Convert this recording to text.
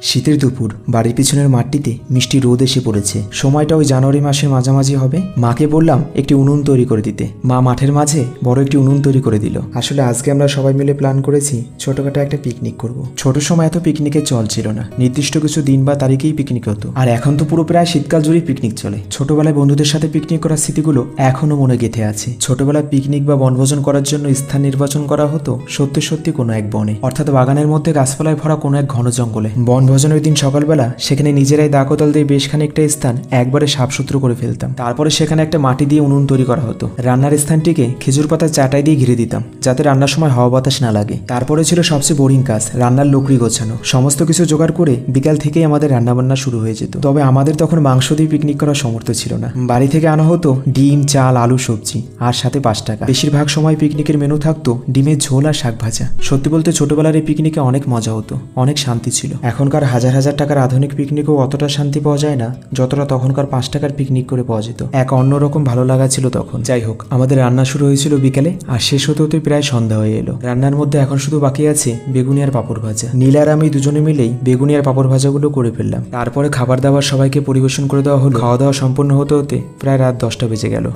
শীতের দুপুর বাড়ির পিছনের মাঠটিতে মিষ্টি রোদ এসে পড়েছে। সময়টা ওই জানুয়ারি মাসের মাঝামাঝি হবে। মাকে বললাম একটি উনুন তৈরি করে দিতে। মা মাঠের মাঝে বড় একটি উনুন তৈরি করে দিল। আসলে আজকে আমরা সবাই মিলে প্ল্যান করেছি ছোটখাটো একটা পিকনিক করব। ছোট সময় এত পিকনিকের চল ছিল না, নির্দিষ্ট কিছু দিন বা তারিখেই পিকনিক হতো। আর এখন তো পুরো প্রায় শীতকাল জুড়েই পিকনিক চলে। ছোটবেলায় বন্ধুদের সাথে পিকনিক করার স্মৃতিগুলো এখনো মনে গেঁথে আছে। ছোটবেলায় পিকনিক বা বনভোজন করার জন্য স্থান নির্বাচন করা হতো সত্যি সত্যি কোনো এক বনে, অর্থাৎ বাগানের মধ্যে গাছপালায় ভরা কোনো এক ঘন জঙ্গলে। বনভোজনের দিন সকালবেলা সেখানে নিজেরাই দা কোদাল দিয়ে বেশ খানিকটা স্থান একবারে সাফসুতরো করে ফেলতাম। তারপরে সেখানে একটা মাটি দিয়ে উনুন তৈরি করা হতো। রান্নার স্থানটিকে খেজুর পাতার চাটাই দিয়ে ঘিরে দিতাম যাতে রান্নার সময় হাওয়া বাতাস না লাগে। তারপরে ছিল সবচেয়ে বোরিং কাজ, রান্নার লকড়ি গোছানো। সমস্ত কিছু জোগাড় করে বিকাল থেকেই আমাদের রান্নাবান্না শুরু হয়ে যেত। তবে আমাদের তখন মাংস দিয়ে পিকনিক করার সামর্থ্য ছিল না। বাড়ি থেকে আনা হতো ডিম, চাল, আলু, সবজি আর সাথে 5 টাকা। বেশিরভাগ সময় পিকনিকের মেনু থাকতো ডিমের ঝোল আর শাক ভাজা। সত্যি বলতে ছোটবেলার এই পিকনিকে অনেক মজা হতো, অনেক শান্তি ছিল। এখনকার হাজার হাজার টাকার আধুনিক পিকনিকেও অতটা শান্তি পাওয়া যায় না যতটা তখনকার 5 টাকার পিকনিক করে পাওয়া যেত। এক অন্যরকম ভালো লাগা ছিল তখন। যাই হোক, আমাদের রান্না শুরু হয়েছিল বিকেলে আর শেষ হতে হতে প্রায় সন্ধ্যা হয়ে এলো। রান্নার মধ্যে এখন শুধু বাকি আছে বেগুনি আর পাঁপড় ভাজা। নীল আর আমি দুজনে মিলেই বেগুনি আর পাঁপড় ভাজাগুলো করে ফেললাম। তারপরে খাবার দাবার সবাইকে পরিবেশন করে দেওয়া হলো। খাওয়া দাওয়া সম্পূর্ণ হতে হতে প্রায় রাত 10টা বেজে গেল।